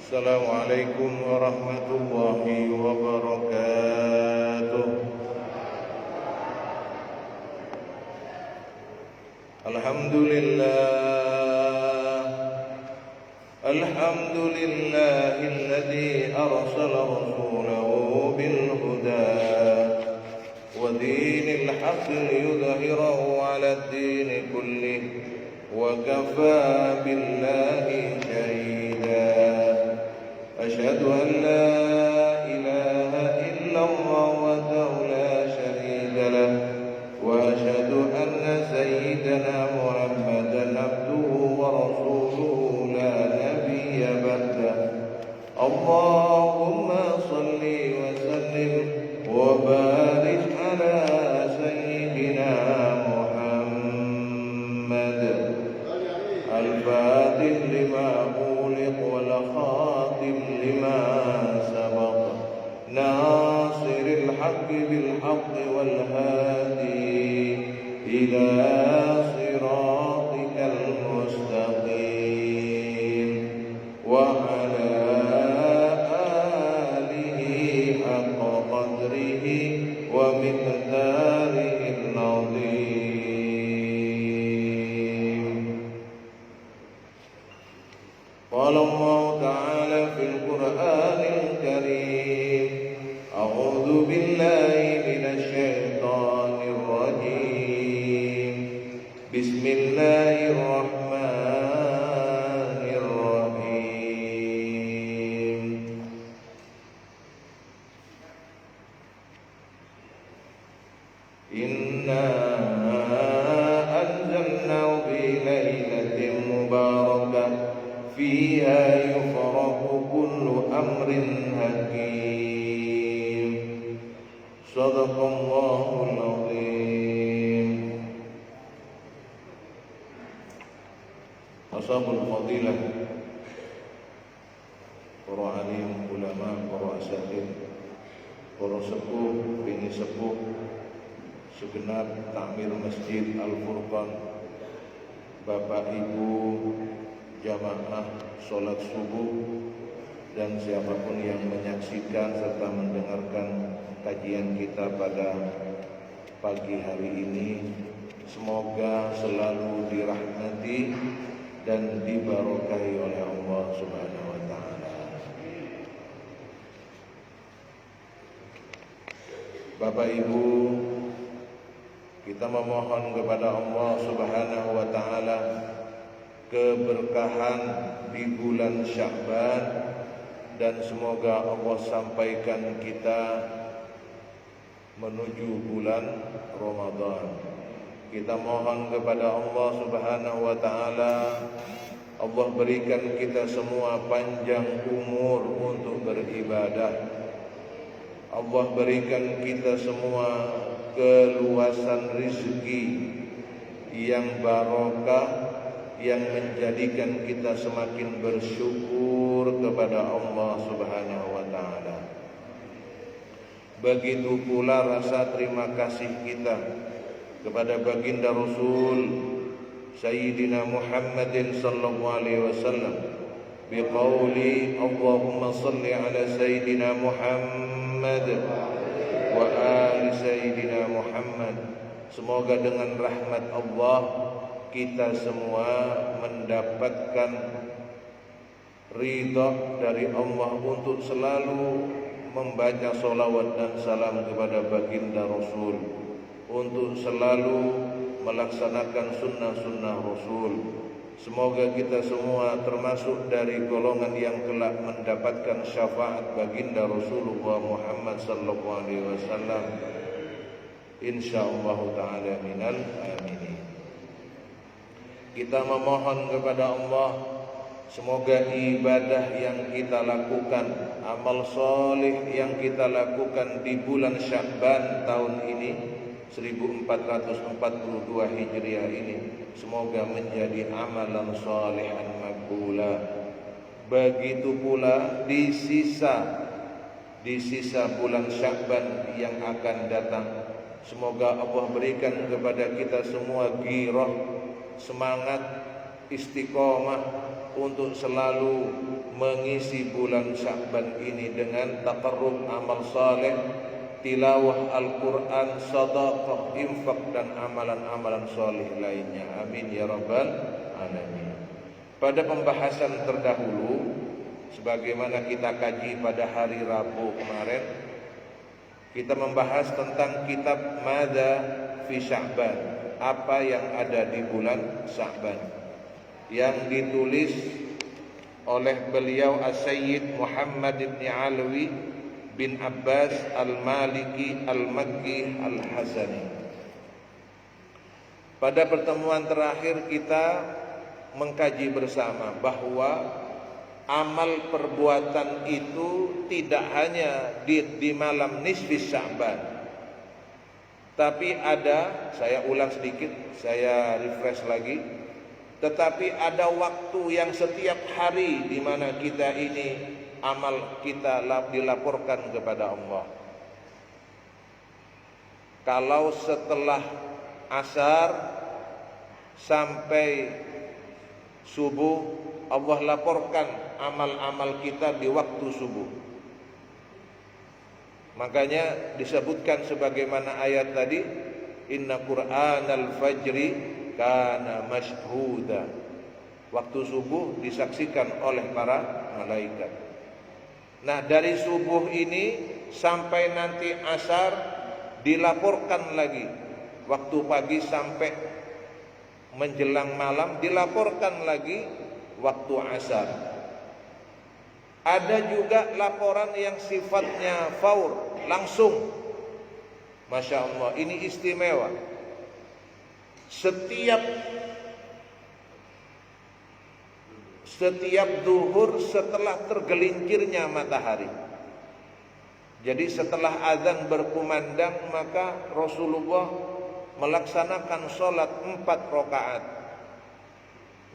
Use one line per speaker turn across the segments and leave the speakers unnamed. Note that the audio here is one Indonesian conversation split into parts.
Assalamualaikum warahmatullahi wabarakatuh. Alhamdulillahilladzi arsala rasulahu bil huda wa dinil haqqi liyudhhirahu 'alad dini kullih wa kafaa billahi shahida. Asyhadu an la ilaha illallah wahdahu la syarika lah wa asyhadu anna sayyidana Muhammadan abduhu wa rasuluhu la nabiyya ba'dah. Allahumma salli wa sallim wa barik ala sayyidina Muhammad al-fatih lima uliq wal khatim lima sabaq nasiril haqqi bil haqqi wal hadi ila siratikal mustaqim wa ala alihi haqqa qadrihi wa miqdarihi al-azim. Qala Allah ta'ala fil Qur'anil Karim, a'udzu billahi minasy syaithanir rajim. Bismillahirrahmanirrahim. Inna anzalnahu fi lailatin mubarakah fiha yufraqu kullu amrin hakim. Shadaqallahul azim. Ashabul fadilah, para alim, ulama, para asatidz, para sepuh, bini sepuh, segenap takmir Masjid Al-Furqan, Bapak Ibu jamaah sholat subuh, dan siapapun yang menyaksikan serta mendengarkan kajian kita pada pagi hari ini, semoga selalu dirahmati dan diberkahi oleh Allah Subhanahu wa taala. Bapak Ibu, kita memohon kepada Allah Subhanahu wa taala keberkahan di bulan Sya'ban, dan semoga Allah sampaikan kita menuju bulan Ramadan. Kita mohon kepada Allah Subhanahu wa taala, Allah berikan kita semua panjang umur untuk beribadah. Allah berikan kita semua keluasan rezeki yang barokah, yang menjadikan kita semakin bersyukur kepada Allah Subhanahu wa taala. Begitu pula rasa terima kasih kita kepada baginda Rasul Sayyidina Muhammadin sallallahu alaihi wasallam biqauli Allahumma salli ala Sayyidina Muhammad wa ali Sayyidina Muhammad. Semoga dengan rahmat Allah kita semua mendapatkan ridha dari Allah untuk selalu membaca salawat dan salam kepada baginda Rasul, untuk selalu melaksanakan sunnah-sunnah Rasul. Semoga kita semua termasuk dari golongan yang kelak mendapatkan syafaat baginda Rasulullah Muhammad sallallahu alaihi wasallam, insyaallah taala minal aminin. Kita memohon kepada Allah, semoga ibadah yang kita lakukan, amal soleh yang kita lakukan di bulan Sya'ban tahun ini 1442 Hijriah ini, semoga menjadi amalan sholihan maqbula. Begitu pula di sisa bulan Sya'ban yang akan datang, semoga Allah berikan kepada kita semua ghirah, semangat istiqomah untuk selalu mengisi bulan Sya'ban ini dengan taqarrub amal saleh, tilawah Al-Quran, sedekah, infak dan amalan-amalan saleh lainnya. Amin ya rabbal alamin. Pada pembahasan terdahulu, sebagaimana kita kaji pada hari Rabu kemarin, kita membahas tentang kitab Mada fi Sya'ban, apa yang ada di bulan Sya'ban, yang ditulis oleh beliau As-Sayyid Muhammad ibn Alwi bin Abbas Al-Maliki Al-Makki Al-Hasani. Pada pertemuan terakhir kita mengkaji bersama bahwa amal perbuatan itu tidak hanya di malam nisfis Sya'ban, tapi ada, saya ulang sedikit, saya refresh lagi, tetapi ada waktu yang setiap hari di mana kita ini amal kita dilaporkan kepada Allah. Kalau setelah asar sampai subuh, Allah laporkan amal-amal kita di waktu subuh. Makanya disebutkan sebagaimana ayat tadi, inna Qur'anal fajri kana mashhuda. Waktu subuh disaksikan oleh para malaikat. Nah, dari subuh ini sampai nanti asar dilaporkan lagi. Waktu pagi sampai menjelang malam dilaporkan lagi waktu asar. Ada juga laporan yang sifatnya faur, langsung. Masya Allah, ini istimewa. Setiap duhur setelah tergelincirnya matahari. Jadi setelah azan berkumandang, maka Rasulullah melaksanakan sholat 4 rakaat.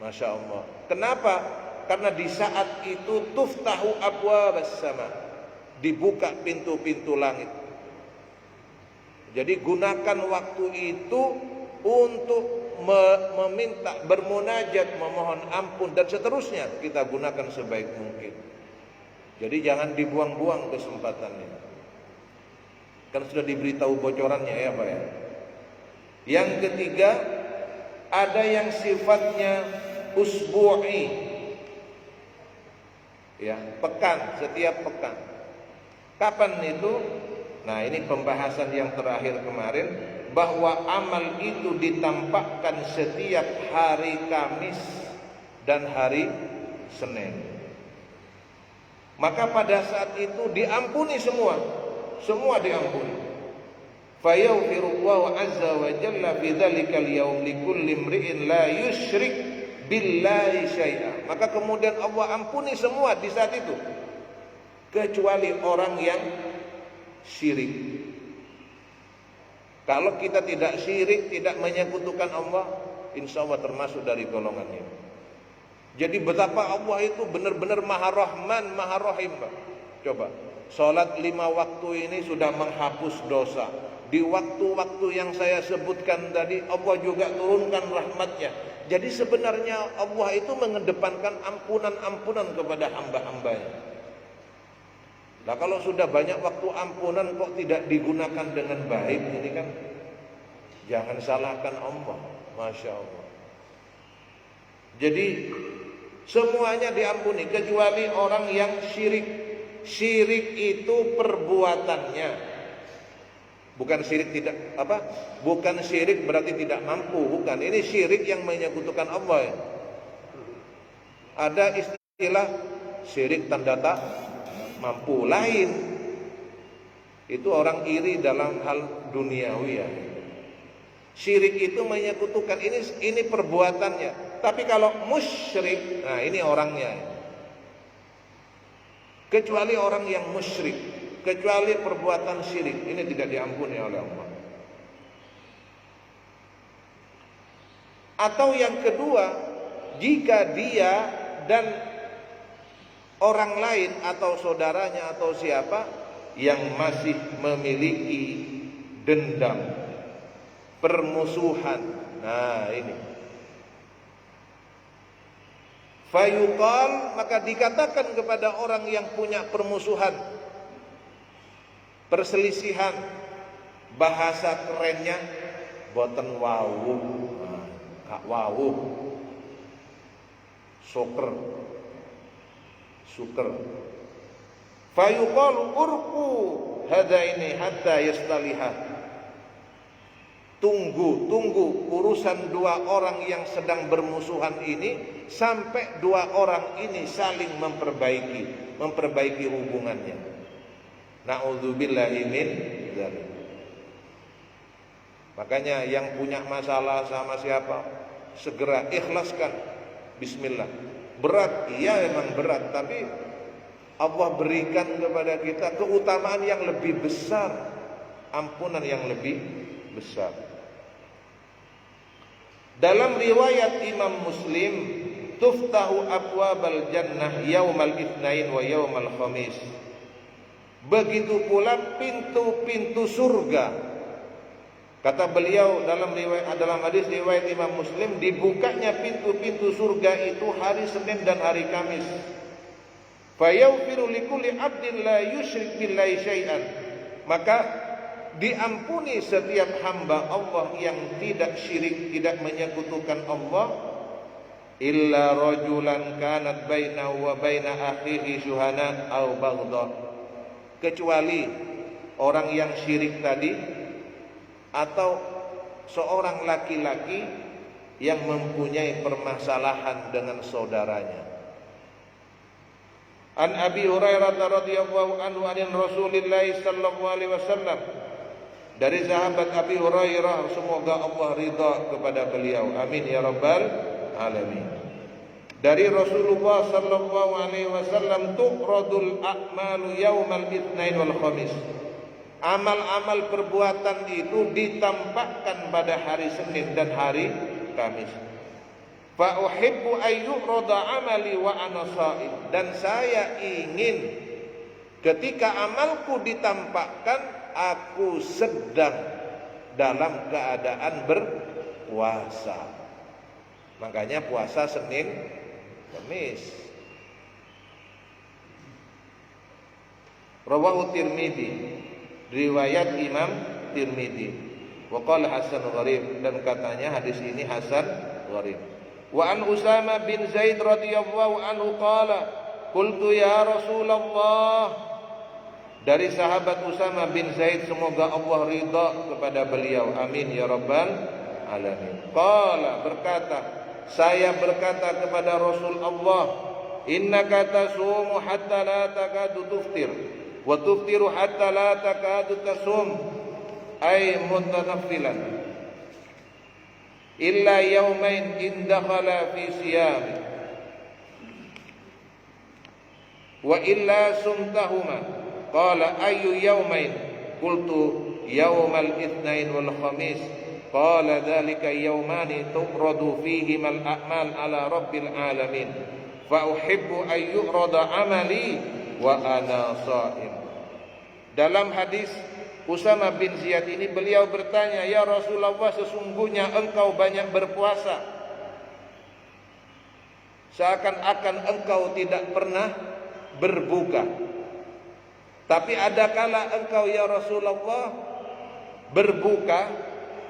Masya Allah. Kenapa? Karena di saat itu tuftahu abwabas sama, dibuka pintu-pintu langit. Jadi gunakan waktu itu untuk meminta, bermunajat, memohon ampun dan seterusnya, kita gunakan sebaik mungkin. Jadi jangan dibuang-buang kesempatannya. Kan sudah diberitahu bocorannya ya Pak ya. Yang ketiga, ada yang sifatnya usbu'i, ya, pekan, setiap pekan. Kapan itu? Nah, ini pembahasan yang terakhir kemarin, bahwa amal itu ditampakkan setiap hari Kamis dan hari Senin. Maka pada saat itu diampuni semua diampuni. Fayaghfirullahu azza wa jalla fi dzalikal yaum likulli imri'in la yusyrik billahi syai'a. Maka kemudian Allah ampuni semua di saat itu, kecuali orang yang syirik. Kalau kita tidak syirik, tidak menyekutukan Allah, insya Allah termasuk dari golongannya. Jadi betapa Allah itu benar-benar Maha Rahman, Maha Rahim, Pak. Coba, sholat 5 waktu ini sudah menghapus dosa. Di waktu-waktu yang saya sebutkan tadi, Allah juga turunkan rahmatnya. Jadi sebenarnya Allah itu mengedepankan ampunan-ampunan kepada hamba-hambanya. Nah, kalau sudah banyak waktu ampunan kok tidak digunakan dengan baik, ini kan jangan salahkan Allah. Masya Allah. Jadi semuanya diampuni kecuali orang yang syirik. Syirik itu perbuatannya. Bukan syirik tidak apa? Bukan syirik berarti tidak mampu, bukan. Ini syirik yang menyekutukan Allah. Ada istilah syirik tanda mampu lain. Itu orang iri dalam hal duniawi ya. Syirik itu menyekutukan, ini perbuatannya. Tapi kalau musyrik, nah ini orangnya. Kecuali orang yang musyrik, kecuali perbuatan syirik, ini tidak diampuni oleh Allah. Atau yang kedua, jika dia dan orang lain atau saudaranya atau siapa yang masih memiliki dendam, permusuhan. Nah ini Fayuqal, maka dikatakan kepada orang yang punya permusuhan, perselisihan, bahasa kerennya boten wawuh, gak wawuh, syukur. Fayuqalu urku hadaini hatta yastaliha. Tunggu urusan dua orang yang sedang bermusuhan ini sampai dua orang ini saling memperbaiki hubungannya. Na'udzubillahi min dzalik. Makanya yang punya masalah sama siapa, segera ikhlaskan. Bismillah. Berat, iya memang berat, tapi Allah berikan kepada kita keutamaan yang lebih besar, ampunan yang lebih besar. Dalam riwayat Imam Muslim, tuftahu abwabal jannah yaumal itsnain wa yaumal khamis. Begitu pula pintu-pintu surga. Kata beliau dalam hadis riwayat Imam Muslim, dibukanya pintu-pintu surga itu hari Senin dan hari Kamis. Fayaghfiru likulli 'abdin la yusyrik billahi syai'an. Maka diampuni setiap hamba Allah yang tidak syirik, tidak menyekutukan Allah, illa rajulan kanat bainahu wa baina akhihi syuhana aw baghdha, kecuali orang yang syirik tadi atau seorang laki-laki yang mempunyai permasalahan dengan saudaranya. An Abi Hurairah radhiyallahu anhu an Rasulillah sallallahu alaihi wasallam, dari sahabat Abi Hurairah, semoga Allah ridha kepada beliau, amin ya rabbal alamin. Dari Rasulullah sallallahu alaihi wasallam, tuqradul a'malu yaumal itsnain wal khamis. Amal-amal perbuatan itu ditampakkan pada hari Senin dan hari Kamis. Fa uhibbu ayyurada amali wa ana sha'im. Dan saya ingin ketika amalku ditampakkan, aku sedang dalam keadaan berpuasa. Makanya puasa Senin, Kamis. Rawahu Tirmidzi, riwayat Imam Tirmidzi. Wa qala hasan gharib, dan katanya hadis ini hasan gharib. Wa an Usama bin Zaid radhiyallahu anhu qala, qultu ya Rasulullah, dari sahabat Usama bin Zaid, semoga Allah ridha kepada beliau, amin ya rabbal alamin. Qala, berkata, saya berkata kepada Rasul Allah, innaka tasumu hatta la takadu tuftir wa tuftiru hatta la takadu tasum, ay mutanaffilan illa yawmain in dakhala fi siyam wa illa sumtahuma. Qala ayyu yawmain? Qultu yawmal itsnain wal khamis. Qala dzalika yawmani tuqradu fihima al a'mal ala rabbil alamin. Fa uhibbu an yu'rada amali wa ana sha'im. Dalam hadis Usama bin Ziyad ini, beliau bertanya, ya Rasulullah, sesungguhnya engkau banyak berpuasa, seakan-akan engkau tidak pernah berbuka. Tapi adakala engkau ya Rasulullah berbuka,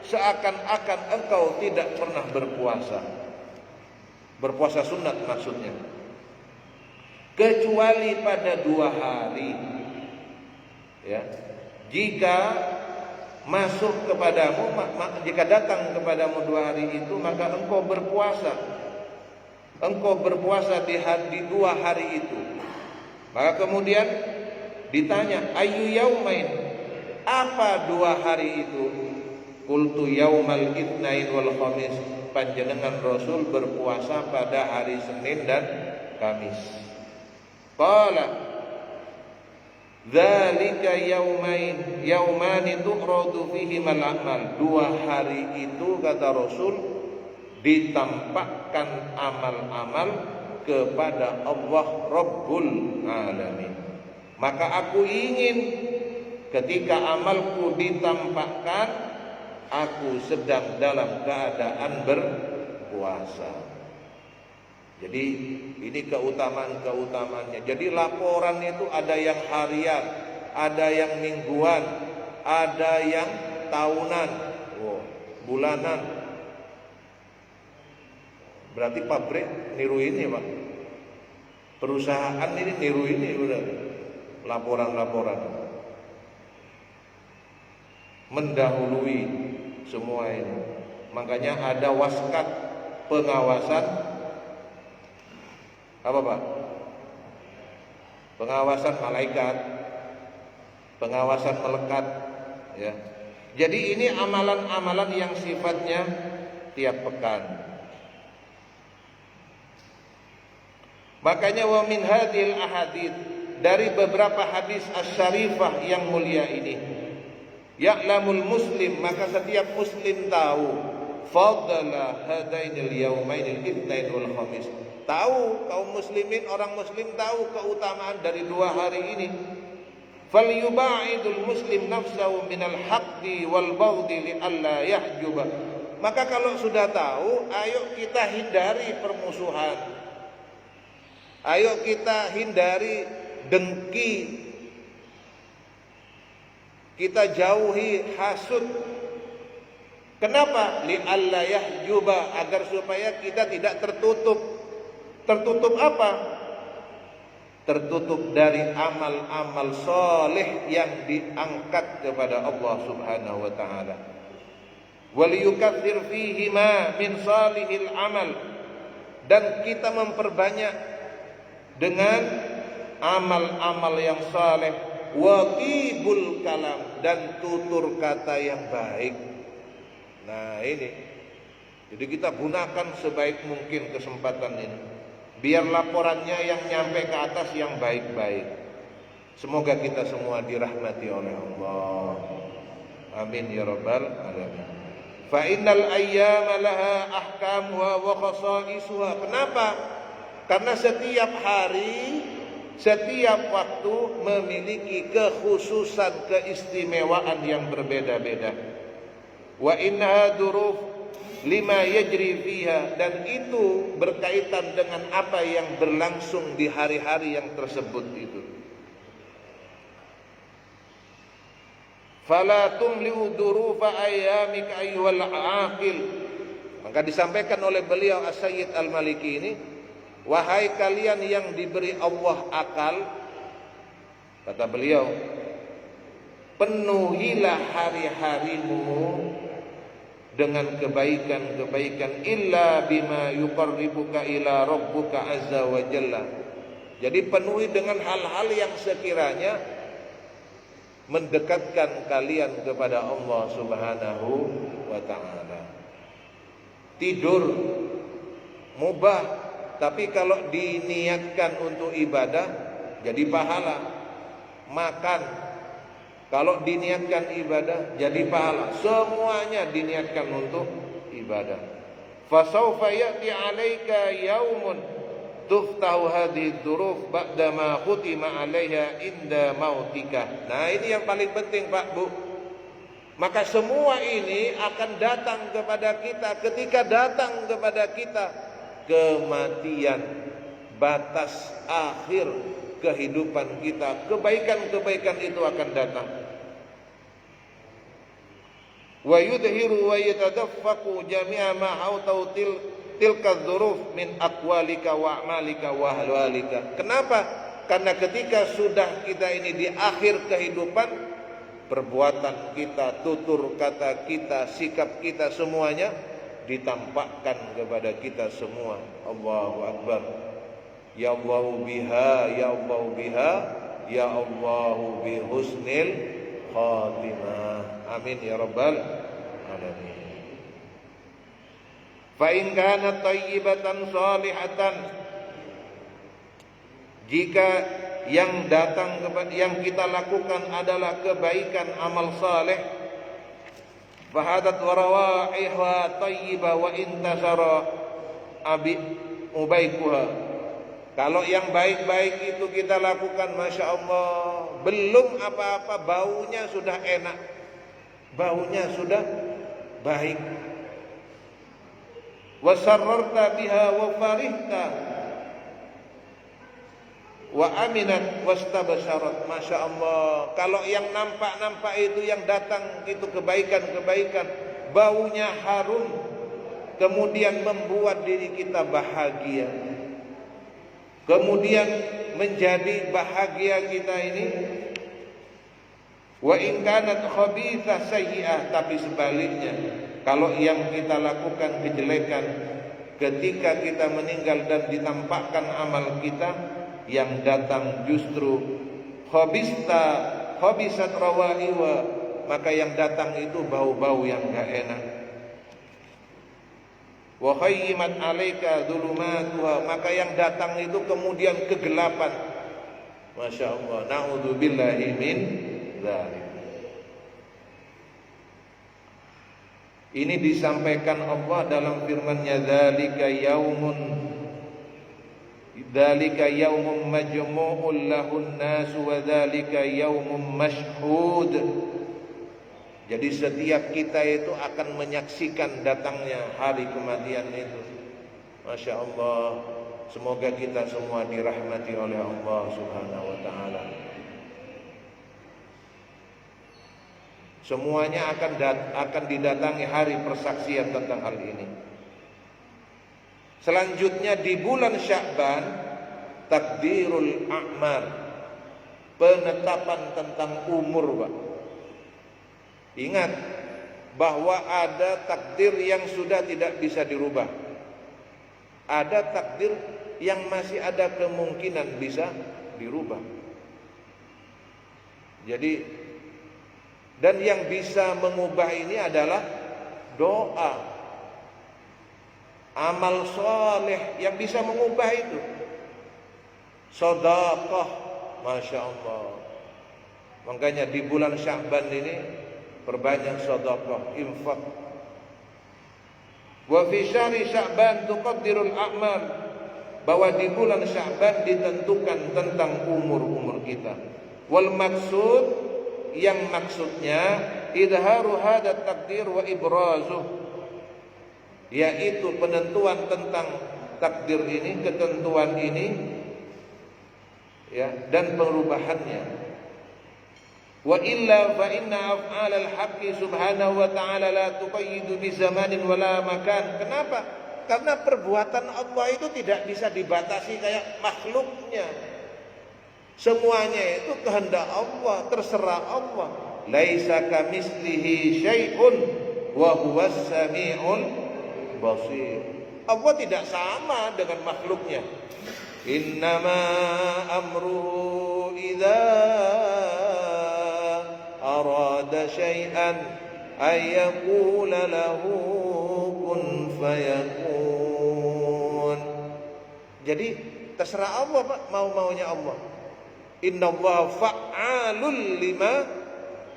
seakan-akan engkau tidak pernah berpuasa. Berpuasa sunat maksudnya. Kecuali pada 2 hari. Ya. Jika masuk kepadamu, jika datang kepadamu 2 hari itu, maka engkau berpuasa. Engkau berpuasa di 2 hari itu. Maka kemudian ditanya, ayyu yaumain? Apa 2 hari itu? Qultu yaumal itsnain wal khamis. Panjenengan Rasul berpuasa pada hari Senin dan Kamis. Qala dzalika yaumani tu'radu fihimal a'mal. 2 hari itu, kata Rasul, ditampakkan amal-amal kepada Allah Rabbul Alamin. Maka aku ingin ketika amalku ditampakkan, aku sedang dalam keadaan berpuasa. Jadi ini keutamaan-keutamaannya. Jadi laporan itu ada yang harian, ada yang mingguan, ada yang tahunan, bulanan. Berarti pabrik niru ini, Pak. Perusahaan ini niru ini udah laporan-laporan. Mendahului semua ini. Makanya ada waskat pengawasan apa, Pak? Pengawasan malaikat, pengawasan melekat, ya. Jadi ini amalan-amalan yang sifatnya tiap pekan. Makanya wa min hadhil ahadits, dari beberapa hadis asy-syarifah yang mulia ini, ya'lamul muslim, maka setiap muslim tahu fadla hadainil yaumainil itsnain wal khamis. Tahu kaum muslimin, orang muslim tahu keutamaan dari dua hari ini. Falyuba'idul muslim nafsahu minal haqqi wal baghdhi li alla yahjuba. Maka kalau sudah tahu, ayo kita hindari permusuhan. Ayo kita hindari dengki. Kita jauhi hasud. Kenapa? Li alla yahjuba, agar supaya kita tidak tertutup. Tertutup apa? Tertutup dari amal-amal soleh yang diangkat kepada Allah Subhanahu wa taala. Wal yukaththir fihi ma min salihil amal, dan kita memperbanyak dengan amal-amal yang saleh, wa tibul kalam, dan tutur kata yang baik. Nah ini, jadi kita gunakan sebaik mungkin kesempatan ini, biar laporannya yang nyampe ke atas yang baik-baik. Semoga kita semua dirahmati oleh Allah. Amin ya rabbal alamin. Fa innal ayyama laha ahkamuha wa khasaisuha. Kenapa? Karena setiap hari, setiap waktu memiliki kekhususan, keistimewaan yang berbeda-beda. Wa innaha duruf lima yajri fiha, dan itu berkaitan dengan apa yang berlangsung di hari-hari yang tersebut itu. Fala tumliu durufa ayyamika ayyuhal aqil. Maka disampaikan oleh beliau As-Sayyid Al-Maliki ini, wahai kalian yang diberi Allah akal, kata beliau, penuhilah hari-harimu dengan kebaikan-kebaikan, illa bima yuqarribuka ila rabbuka azza wa jalla. Jadi penuhi dengan hal-hal yang sekiranya mendekatkan kalian kepada Allah Subhanahu wa taala. Tidur mubah, tapi kalau diniatkan untuk ibadah jadi pahala. Makan kalau diniatkan ibadah jadi pahala. Semuanya diniatkan untuk ibadah. Fasawfa ya'ti 'alaika yaumun tuftahu hadhihi dzuruf ba'da ma khutima 'alaiha inda mautika. Nah, ini yang paling penting, Pak, Bu. Maka semua ini akan datang kepada kita ketika datang kepada kita kematian, batas akhir kehidupan kita. Kebaikan-kebaikan itu akan datang. Wa yudhiru wa yatadaffaqu jami'a ma hautau tilka dzuruf min aqwalika wa a'malika wa ahwalika. Kenapa? Karena ketika sudah kita ini di akhir kehidupan, perbuatan kita, tutur kata kita, sikap kita, semuanya ditampakkan kepada kita semua. Allahu Akbar. Ya Allahu biha, ya Allahu biha, ya Allahu bi husnil khatimah. Amin ya rabbal alamin. Fa in kanat thayyibatan salihatan, jika yang datang kepada yang kita lakukan adalah kebaikan, amal saleh, fahadat warawaiha thayyibah wa intasara abi ubaikuha. Kalau yang baik-baik itu kita lakukan, Masya Allah, belum apa-apa baunya sudah enak, baunya sudah baik. Wasarrarta biha wa farihta, wa aminat wastabsharat. Masya Allah, kalau yang nampak-nampak itu, yang datang itu kebaikan-kebaikan, baunya harum, kemudian membuat diri kita bahagia, kemudian menjadi bahagia kita ini. Wa in kanat khabithah sayyi'ah, tapi sebaliknya, kalau yang kita lakukan kejelekan, ketika kita meninggal dan ditampakkan amal kita, yang datang justru khabisat rawaiwa, maka yang datang itu bau-bau yang gak enak. Wa khayyimat alaika dhulumatuha, maka yang datang itu kemudian kegelapan. Masya Allah, na'udzubillahi min dzalik. Ini disampaikan Allah dalam firman-Nya, dzalika yaumun majmu'un lahun nas wa dzalika yaumun mashhud. Jadi setiap kita itu akan menyaksikan datangnya hari kematian itu. Masya Allah, semoga kita semua dirahmati oleh Allah Subhanahu wa ta'ala. Semuanya akan didatangi hari persaksian tentang hal ini. Selanjutnya di bulan Sya'ban, takdirul a'mar, penetapan tentang umur, Pak. Ingat bahwa ada takdir yang sudah tidak bisa dirubah, ada takdir yang masih ada kemungkinan bisa dirubah. Jadi, dan yang bisa mengubah ini adalah doa, amal soleh yang bisa mengubah itu. Sedekah, Masya Allah. Makanya di bulan Sya'ban ini perbanyak sedekah, infak. Wa fi syahri Sya'ban tuqaddirul a'mal, bahwa di bulan Sya'ban ditentukan tentang umur-umur kita. Wal maksud, yang maksudnya idharu hadat takdir wa ibrazuh, yaitu penentuan tentang takdir ini, ketentuan ini, ya, dan perubahannya. Wa illa fa inna af'al al-haqqi subhanahu wa ta'ala la tuqayyidu bi zamanin wala makan. Kenapa? Karena perbuatan Allah itu tidak bisa dibatasi kayak makhluknya. Semuanya itu kehendak Allah, terserah Allah. Laisa kamitslihi syai'un wa huwas samiul basir. Allah tidak sama dengan makhluknya. Innama amruhu idza arada syai'an ayyaqula lahu kun fayakun. Jadi terserah Allah, Pak, mau-maunya Allah. Innallaha fa'alul lima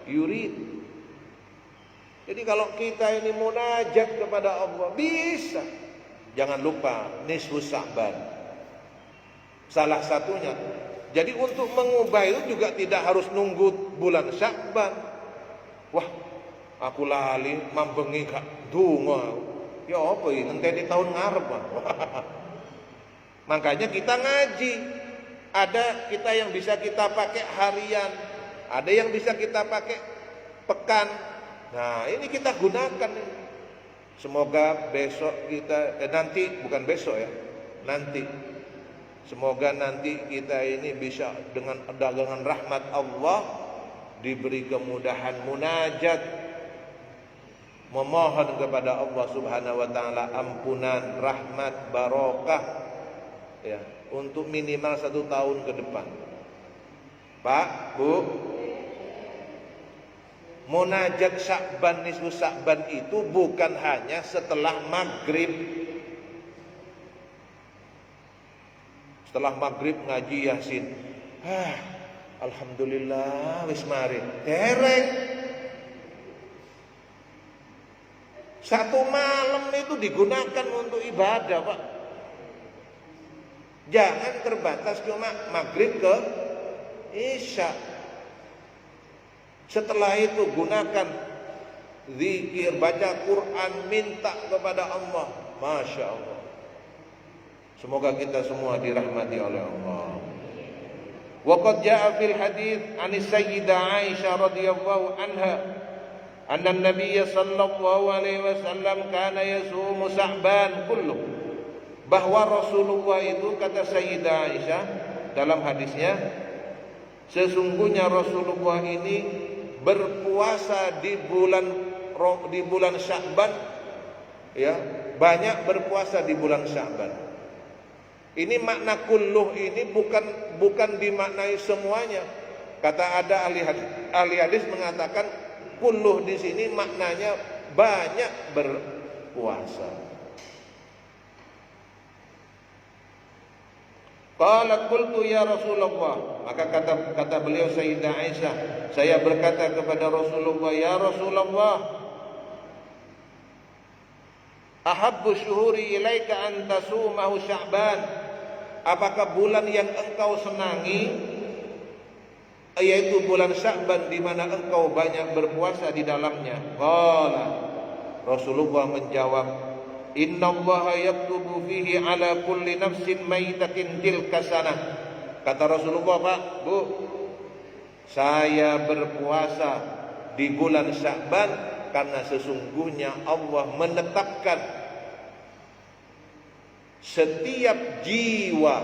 yurid. Jadi kalau kita ini munajat kepada Allah bisa. Jangan lupa nisfus Sya'ban, salah satunya. Jadi untuk mengubah itu juga tidak harus nunggu bulan Sya'ban. Wah, aku lali mambengi kak donga. Ya apa ini nanti di tahun ngarep. Makanya kita ngaji. Ada kita yang bisa kita pakai harian, ada yang bisa kita pakai pekan. Nah, ini kita gunakan. Semoga besok kita nanti, bukan besok ya, nanti. Semoga nanti kita ini bisa dengan rahmat Allah diberi kemudahan munajat, memohon kepada Allah Subhanahu wa taala ampunan, rahmat, barokah, ya, untuk minimal 1 tahun ke depan. Pak, Bu, munajat Sya'ban, nisfu Sya'ban itu bukan hanya setelah maghrib. Setelah maghrib ngaji Yasin. Alhamdulillah wis mari. Dereng. 1 malam itu digunakan untuk ibadah, Pak. Jangan terbatas cuma maghrib ke isya. Setelah itu gunakan zikir, baca Quran, minta kepada Allah. Masya Allah. Semoga kita semua dirahmati oleh Allah. Wa qad jaa'a fil hadits 'an sayyidah Aisyah radhiyallahu anha anna an-nabiy sallallahu alaihi wasallam kana yasumu Sya'ban kulluh. Bahwa Rasulullah itu, kata Sayyidah Aisyah dalam hadisnya, sesungguhnya Rasulullah ini berpuasa di bulan Sya'ban, ya, banyak berpuasa di bulan Sya'ban. Ini makna kulluh ini bukan dimaknai semuanya. Kata ada ahli hadis mengatakan kulluh di sini maknanya banyak berpuasa. Qalat qultu ya Rasulullah, maka kata beliau Sayyidah Aisyah, saya berkata kepada Rasulullah, ya Rasulullah, ahabbu syuhuri ilaika an tasumahu Sya'ban. Apakah bulan yang engkau senangi yaitu bulan Sya'ban di mana engkau banyak berpuasa di dalamnya? Qala, Rasulullah menjawab, innallaha yaktubu fihi ala kulli nafsin maitatin tilka sanah. Kata Rasulullah, Pak, Bu, saya berpuasa di bulan Sya'ban karena sesungguhnya Allah menetapkan setiap jiwa,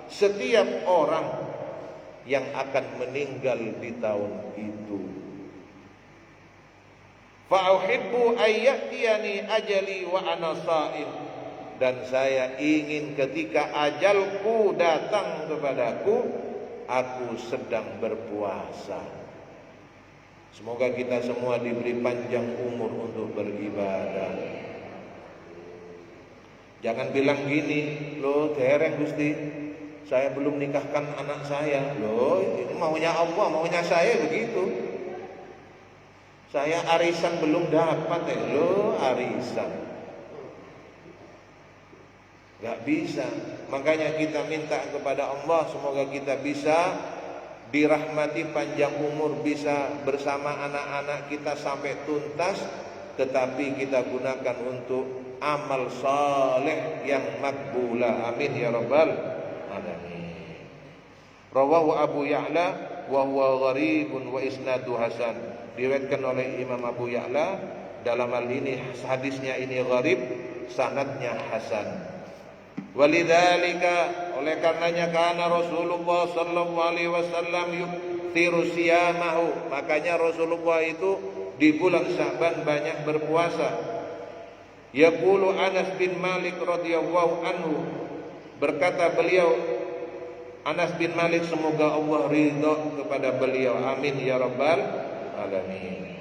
setiap orang yang akan meninggal di tahun itu. Fa'uhibbu ayyatiyani ajali wa ana sha'im. Dan saya ingin ketika ajalku datang kepadaku, aku sedang berpuasa. Semoga kita semua diberi panjang umur untuk beribadah. Jangan bilang gini, loh dereng Gusti, saya belum nikahkan anak saya. Loh, ini maunya Allah, maunya saya begitu. Saya arisan belum dapat, loh arisan. Gak bisa. Makanya kita minta kepada Allah, semoga kita bisa dirahmati panjang umur, bisa bersama anak-anak kita sampai tuntas, tetapi kita gunakan untuk amal saleh yang makbulah. Amin ya rabbal alamin. Rawahu Abu Ya'la wa huwa gharibun wa isnadu hasan. Diriwayatkan oleh Imam Abu Ya'la, dalam hal ini hadisnya ini gharib, sanadnya hasan. Walidzalika, oleh karenanya, kana Rasulullah sallallahu alaihi wasallam yuktiru siyamahu, makanya Rasulullah itu di bulan Sya'ban banyak berpuasa. Yaqulu Anas bin Malik radhiyallahu anhu, berkata beliau Anas bin Malik, semoga Allah ridha kepada beliau, amin ya rabbal alamin.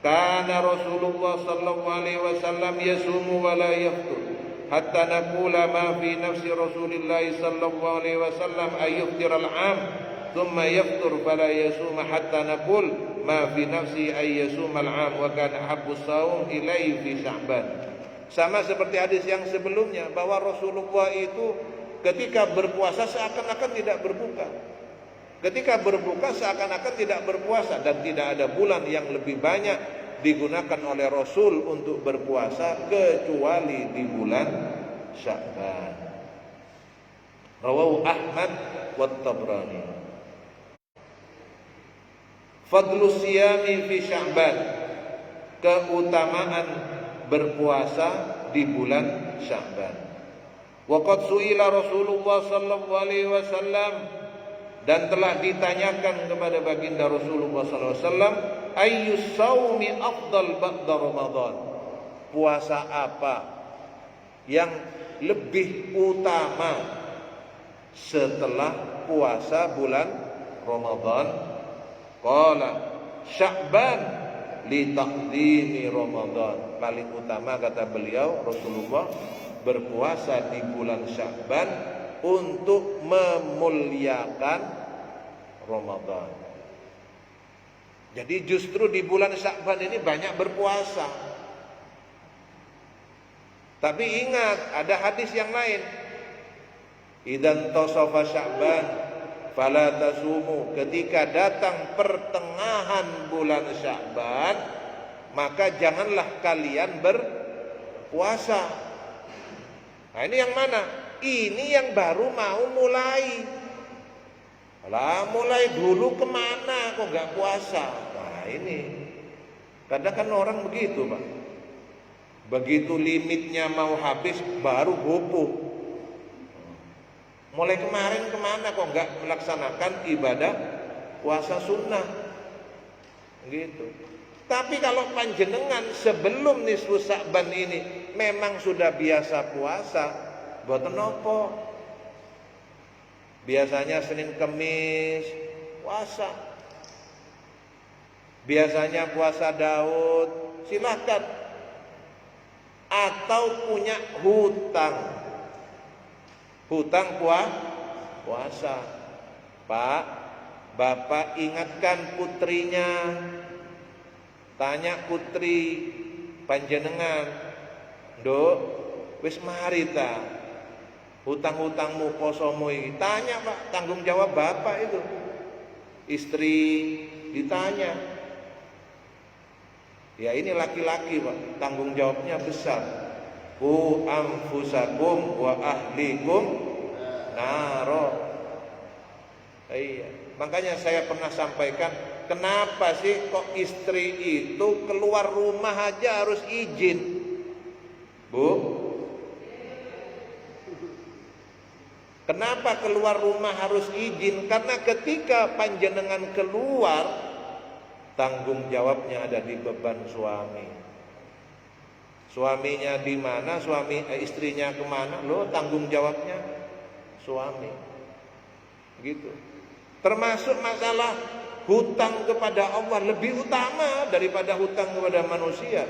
Kana Rasulullah sallallahu alaihi wasallam yasumu wa la yaftur hatta naqula ma fi nafsi Rasulillah sallallahu alaihi wasallam ay yuftir al-am thumma yaftur fala yasum hatta naqul ma fi nafsi ay yasum al-am wa kana habbu shaum ilaihi fi Sya'ban. Sama seperti hadis yang sebelumnya, bahwa Rasulullah itu ketika berpuasa seakan-akan tidak berbuka, ketika berbuka seakan-akan tidak berpuasa, dan tidak ada bulan yang lebih banyak digunakan oleh Rasul untuk berpuasa kecuali di bulan Sya'ban. Rawahu Ahmad wa Tabrani. Fadlu siyami fi Sya'ban, keutamaan berpuasa di bulan Sya'ban. Waqad su'ila Rasulullah sallallahu alaihi wasallam, dan telah ditanyakan kepada baginda Rasulullah sallallahu alaihi wasallam, ayyus shaumi afdal ba'da Ramadan, puasa apa yang lebih utama setelah puasa bulan Ramadan? Qala Sya'ban li taqdimi Ramadan, paling utama kata beliau Rasulullah berpuasa di bulan Sya'ban untuk memuliakan Ramadan. Jadi justru di bulan Sya'ban ini banyak berpuasa. Tapi ingat, ada hadis yang lain, idzan tasafa Sya'ban fala tasumu, ketika datang pertengahan bulan Sya'ban maka janganlah kalian berpuasa. Nah ini yang mana? Ini yang baru mau mulai. Lah mulai dulu kemana kok nggak puasa? Nah ini kadang kan orang begitu Pak. Begitu limitnya mau habis baru gopoh. Mulai kemarin kemana kok nggak melaksanakan ibadah puasa sunnah? Gitu. Tapi kalau panjenengan sebelum nisfu Sa'ban ini memang sudah biasa puasa, boten nopo. Biasanya Senin Kemis puasa. Biasanya puasa Daud, silakan. Atau punya hutang. Hutang puasa. Pak, Bapak ingatkan putrinya. Tanya putri panjenengan, "Nduk, wis mari ta? Hutang-hutangmu posomu iki." Tanya Pak, tanggung jawab Bapak itu. Istri ditanya. Ya ini laki-laki Pak, tanggung jawabnya besar. Ku anfusakum wa ahlikum naro. Iya, makanya saya pernah sampaikan, kenapa sih kok istri itu keluar rumah aja harus izin? Bu, kenapa keluar rumah harus izin? Karena ketika panjenengan keluar, tanggung jawabnya ada di beban suami. Suaminya di mana, istrinya kemana, lo tanggung jawabnya suami. Gitu. Termasuk masalah hutang kepada Allah lebih utama daripada hutang kepada manusia.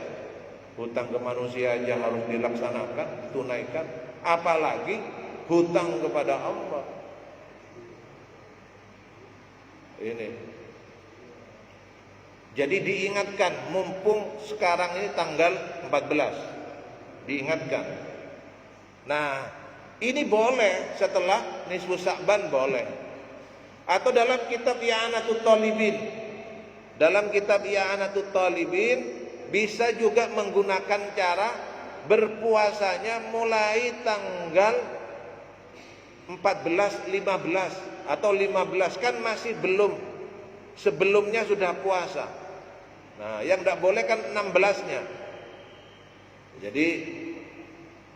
Hutang ke manusia aja harus dilaksanakan, tunaikan, apalagi hutang kepada Allah. Ini. Jadi diingatkan, mumpung sekarang ini tanggal 14. Diingatkan. Nah, ini boleh setelah nisfu Sa'ban boleh. Atau dalam kitab I'anatul Talibin. Dalam kitab I'anatul Talibin bisa juga menggunakan cara berpuasanya mulai tanggal 14, 15 atau 15 kan masih belum, sebelumnya sudah puasa. Nah, yang tidak boleh kan 16-nya. Jadi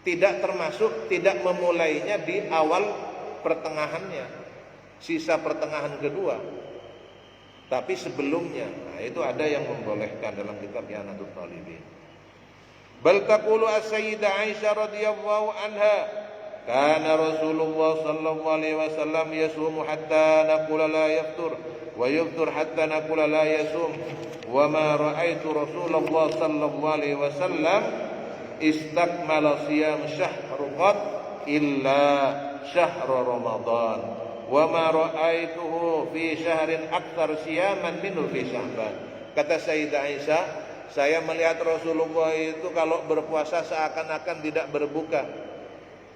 tidak termasuk, tidak memulainya di awal pertengahannya, sisa pertengahan kedua, tapi sebelumnya. Nah, itu ada yang membolehkan dalam kitab I'anatul Talibin. Bal taqulu as-sayyidah Aisyah radhiyallahu anha, kana Rasulullah sallallahu alaihi wasallam yasumu hatta naqula la yaftur wa yaftur hatta naqula la yasum wa ma ra'aitu Rasulullah sallallahu alaihi wasallam istakmala siyam syahr qad illa syahr Ramadan wa ma ra'aituhu fi syahrin aktsar siyaman minhu fi Sya'ban. Kata Sayyidah Aisyah, saya melihat Rasulullah itu kalau berpuasa seakan-akan tidak berbuka,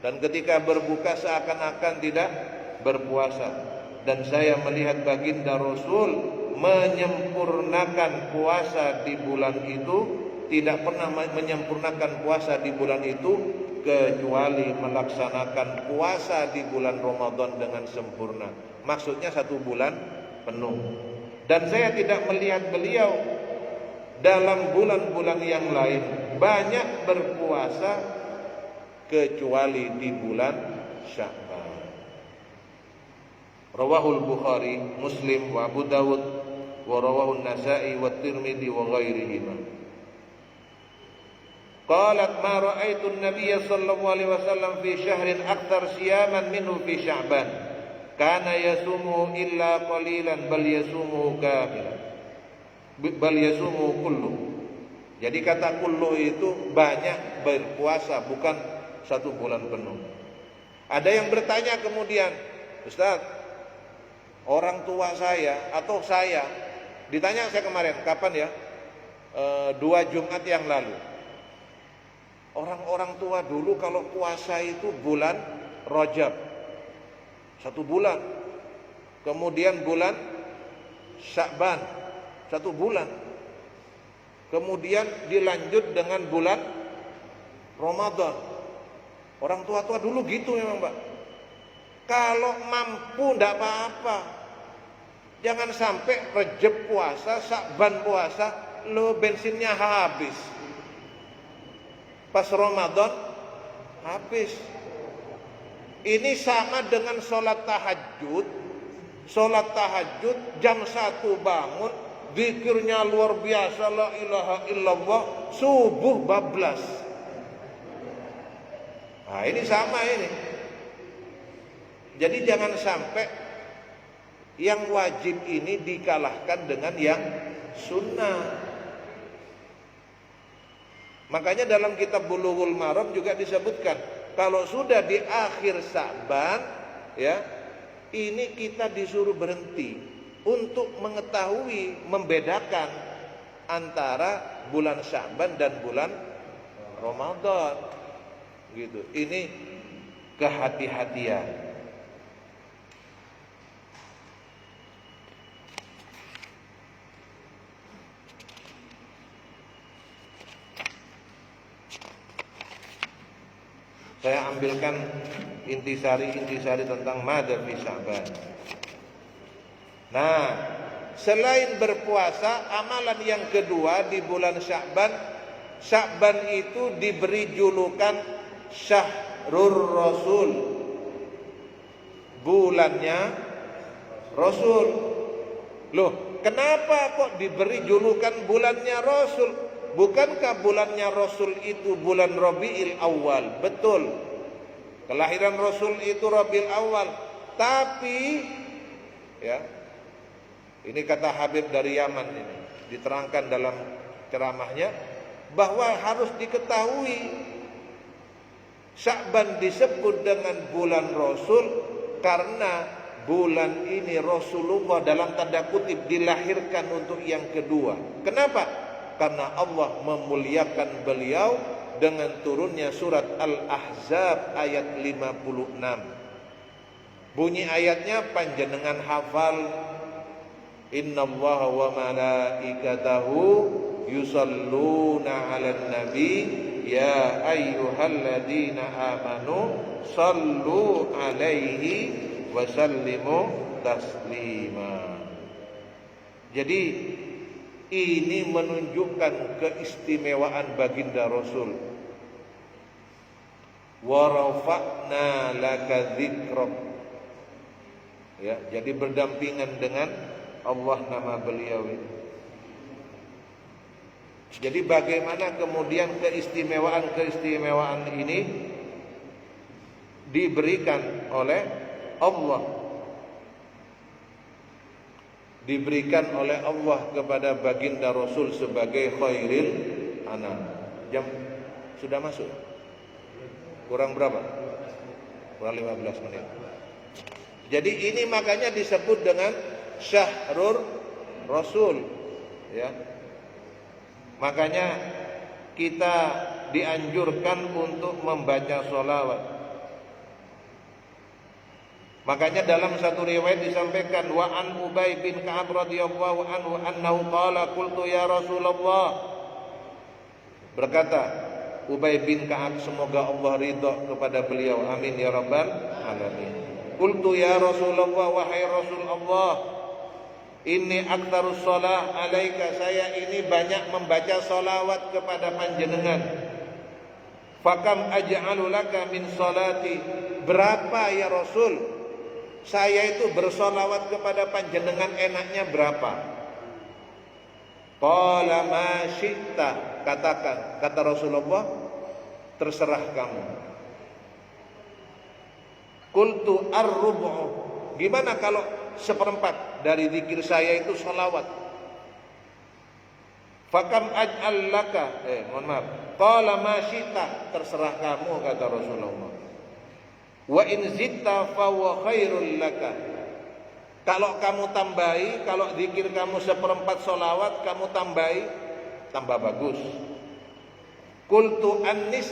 dan ketika berbuka seakan-akan tidak berpuasa. Dan saya melihat baginda Rasul menyempurnakan puasa di bulan itu, tidak pernah menyempurnakan puasa di bulan itu kecuali melaksanakan puasa di bulan Ramadan dengan sempurna. Maksudnya 1 bulan penuh. Dan saya tidak melihat beliau dalam bulan-bulan yang lain banyak berpuasa kecuali di bulan Sya'ban. Rawahul Bukhari, Muslim, wa Abu Dawud, wa rawahun Nasa'i, wa Tirmidzi, wa ghairihima. Qalat ma ra'aitu an-nabiy sallallahu alaihi wasallam fi syahrin aktsar siyaman minhu fi Sya'ban. Kana yasumu illa qalilan bal yasumu kamilan. Bal yasumu kullu. Jadi kata kullu itu banyak berpuasa, bukan 1 bulan penuh. Ada yang bertanya kemudian, Ustaz, orang tua saya atau saya, ditanya saya kemarin, kapan ya? 2 Jumat yang lalu. Orang-orang tua dulu kalau puasa itu bulan Rajab 1 bulan, kemudian bulan Sya'ban 1 bulan, kemudian dilanjut dengan bulan Ramadan. Orang tua-tua dulu gitu memang Pak. Kalau mampu tidak apa-apa, Jangan sampai Rejab puasa, Sya'ban puasa, lo bensinnya habis. Pas Ramadan habis. Ini sama dengan sholat tahajud. Sholat tahajud jam 1 bangun, zikirnya luar biasa, la ilaha illallah, subuh bablas. Nah ini sama ini. Jadi jangan sampai yang wajib ini dikalahkan dengan yang sunnah. Makanya dalam kitab Bulughul Maram juga disebutkan, kalau sudah di akhir Sya'ban, ya, ini kita disuruh berhenti untuk mengetahui, membedakan antara bulan Sya'ban dan bulan Ramadan. Gitu. Ini kehati-hatian. Saya ambilkan intisari tentang madza fi Sya'ban. Nah, selain berpuasa, amalan yang kedua di bulan Sya'ban, Sya'ban itu diberi julukan Syahrur Rasul, bulannya Rasul. Loh, kenapa kok diberi julukan bulannya Rasul? Bukankah bulannya Rasul itu bulan Rabiul Awal? Betul. Kelahiran Rasul itu Rabiul Awal. Tapi ya, ini kata Habib dari Yaman ini, diterangkan dalam ceramahnya bahwa harus diketahui Sya'ban disebut dengan bulan Rasul karena bulan ini Rasulullah dalam tanda kutip dilahirkan untuk yang kedua. Kenapa? Karena Allah memuliakan beliau dengan turunnya surat Al-Ahzab ayat 56. Bunyi ayatnya panjenengan hafal, innallaha wa malaikatahu yusalluna 'alan nabi ya ayyuhalladzina amanu sallu 'alaihi wa sallimu taslima. Jadi ini menunjukkan keistimewaan baginda Rasul. Wa rafa'na laka dzikrak. Ya, jadi berdampingan dengan Allah nama beliau ini. Jadi bagaimana kemudian keistimewaan ini diberikan oleh Allah, diberikan oleh Allah kepada baginda Rasul sebagai khairil anam. Jam sudah masuk? Kurang berapa? Kurang 15 menit. Jadi ini makanya disebut dengan Syahrur Rasul, ya. Makanya kita dianjurkan untuk membaca sholawat. Makanya dalam satu riwayat disampaikan, wa an Ubay bin Ka'ab radhiyallahu anhu annahu qala qultu ya Rasulullah. Berkata Ubay bin Ka'ab, semoga Allah ridha kepada beliau, amin ya rabbal alamin. Qultu ya Rasulullah, wahai Rasulullah, inni aktsarus shalah alaika, saya ini banyak membaca sholawat kepada panjenengan. Fakam aj'alu laka min sholati, berapa ya Rasul saya itu bersolawat kepada panjenengan enaknya berapa? Qala ma syi'ta, katakan, kata Rasulullah, terserah kamu. Qultu ar-rubu', gimana kalau seperempat dari zikir saya itu solawat? Fakam aj'al laka, mohon maaf, qala ma syi'ta, terserah kamu, kata Rasulullah. Wa in zitta fa huwa khairul laka. Kalau kamu tambahi, kalau zikir kamu seperempat solawat, kamu tambahi, tambah bagus. Qultu annis,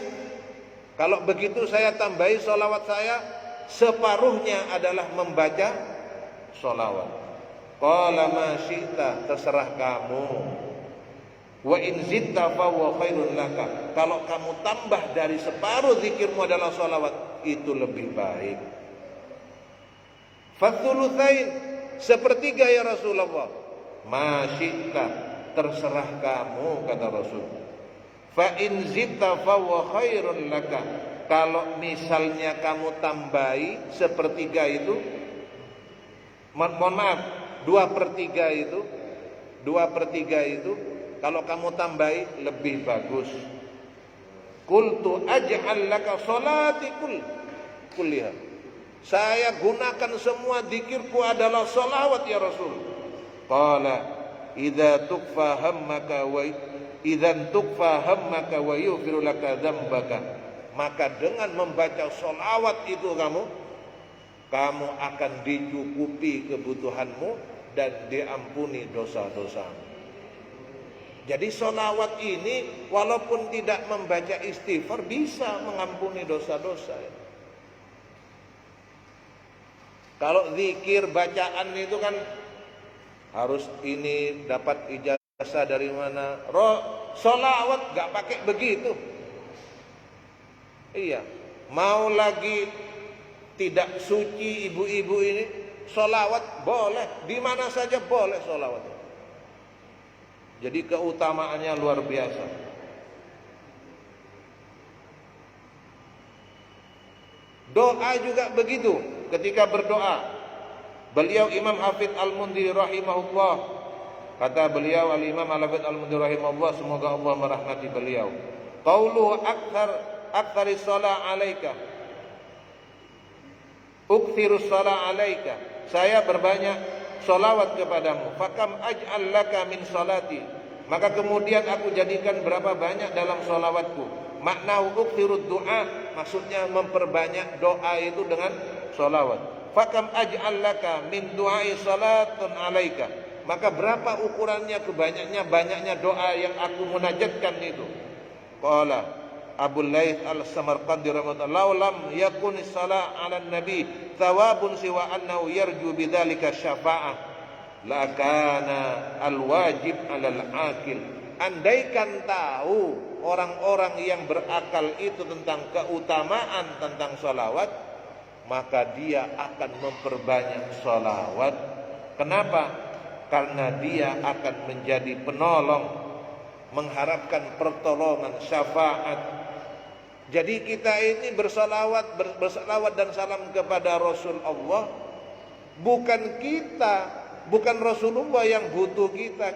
kalau begitu saya tambahi solawat saya, separuhnya adalah membaca solawat. Qala ma syi'ta, terserah kamu. Wa in zitta fa huwa khairul laka. Kalau kamu tambah dari separuh zikirmu adalah solawat, itu lebih baik. Fathulutsain, sepertiga ya Rasulullah. Masyita, terserah kamu, kata Rasul. Fa in zidta fa wa khairun laka. Kalau misalnya kamu tambahi sepertiga itu, mohon maaf, 2/3 itu, kalau kamu tambahi lebih bagus. Qultu aj'al laka sholati kulliha. Saya gunakan semua dzikirku adalah sholawat ya Rasul. Qala idza tukfa hammaka wa yughfiru laka dzambaka. Maka dengan membaca sholawat itu kamu akan dicukupi kebutuhanmu dan diampuni dosa-dosamu. Jadi sholawat ini walaupun tidak membaca istighfar bisa mengampuni dosa-dosa. Kalau zikir bacaan itu kan harus ini dapat ijazah dari mana. Sholawat gak pakai begitu. Iya, mau lagi tidak suci ibu-ibu ini, sholawat boleh, di mana saja boleh sholawat. Jadi keutamaannya luar biasa. Doa juga begitu. Ketika berdoa, beliau Imam Hafidz Al-Mundhir rahimahullah, kata beliau Al-Imam Al-Hafidz Al-Mundhir rahimahullah, semoga Allah merahmati beliau. Qauluhu aktsari shalah alaika. Uktsirus shalah alaika. Saya berbanyak sholawat kepadamu. Fakam aj'al laka min sholati. Maka kemudian aku jadikan berapa banyak dalam sholawatku. Makna uktsirud du'a, maksudnya memperbanyak doa itu dengan sholawat. Fakam aj'al laka min du'ai salatun alaika. Maka berapa ukurannya banyaknya doa yang aku munajatkan itu. Qala Abu Laits Al-Samarqandi rahimahullah, "Law lam yakun salat 'ala nabi thawabun siwa annahu yarju bidzalika syafa'ah, la kana al-wajib 'alal 'aqil." Andaikan tahu orang-orang yang berakal itu tentang keutamaan tentang sholawat, maka dia akan memperbanyak sholawat. Kenapa? Karena dia akan menjadi penolong, mengharapkan pertolongan, syafaat. Jadi kita ini bersalawat dan salam kepada Rasul Allah. Bukan Rasulullah yang butuh kita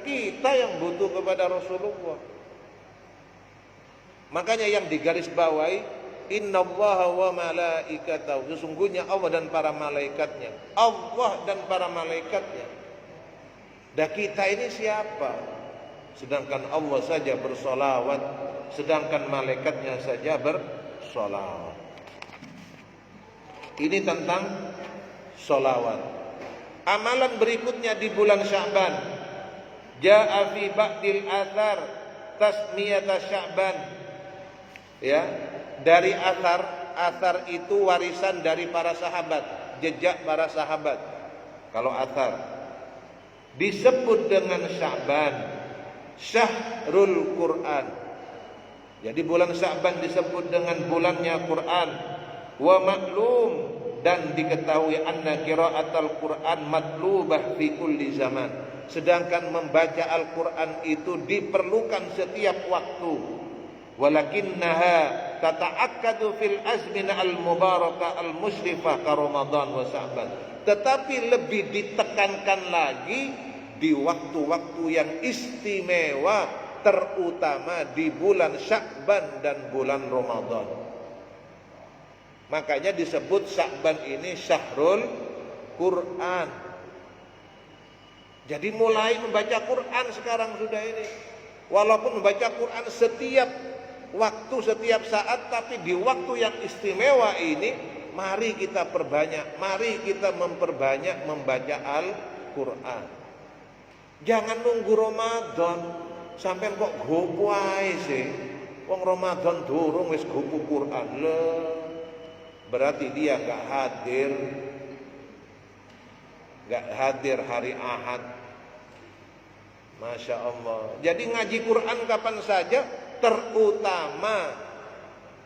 yang butuh kepada Rasulullah. Makanya yang digarisbawahi, innallaha wa malaikatahu, sesungguhnya Allah dan para malaikatnya. Allah dan para malaikatnya. Dan kita ini siapa? Sedangkan Allah saja bersolawat, sedangkan malaikatnya saja bersolawat. Ini tentang solawat. Amalan berikutnya di bulan Sya'ban. Ja'a fi ba'dil athar tasmiyata Sya'ban. Ya, dari athar itu warisan dari para sahabat, jejak para sahabat. Kalau athar disebut dengan Sya'ban, Syahrul Quran. Jadi bulan Sya'ban disebut dengan bulannya Quran. Wa maklum, dan diketahui anna qiraatul Quran matlubah fi kulli zaman. Sedangkan membaca Al-Quran itu diperlukan setiap waktu. Walakinnaha tata'akkadu fil azmina al-mubarakah al-musyrifah ka Ramadan wa Sya'ban. Tetapi lebih ditekankan lagi di waktu-waktu yang istimewa, terutama di bulan Sya'ban dan bulan Ramadan. Makanya disebut Sya'ban ini Syahrul Quran. Jadi mulai membaca Quran sekarang sudah ini. Walaupun membaca Quran setiap waktu, setiap saat, tapi di waktu yang istimewa ini, mari kita perbanyak, mari kita memperbanyak membaca Al-Quran. Jangan nunggu Ramadan sampai kok gopo ae sih. Wong Ramadan durung wis gopo Quran. Berarti dia enggak hadir hari Ahad. Masya Allah. Jadi ngaji Quran kapan saja, terutama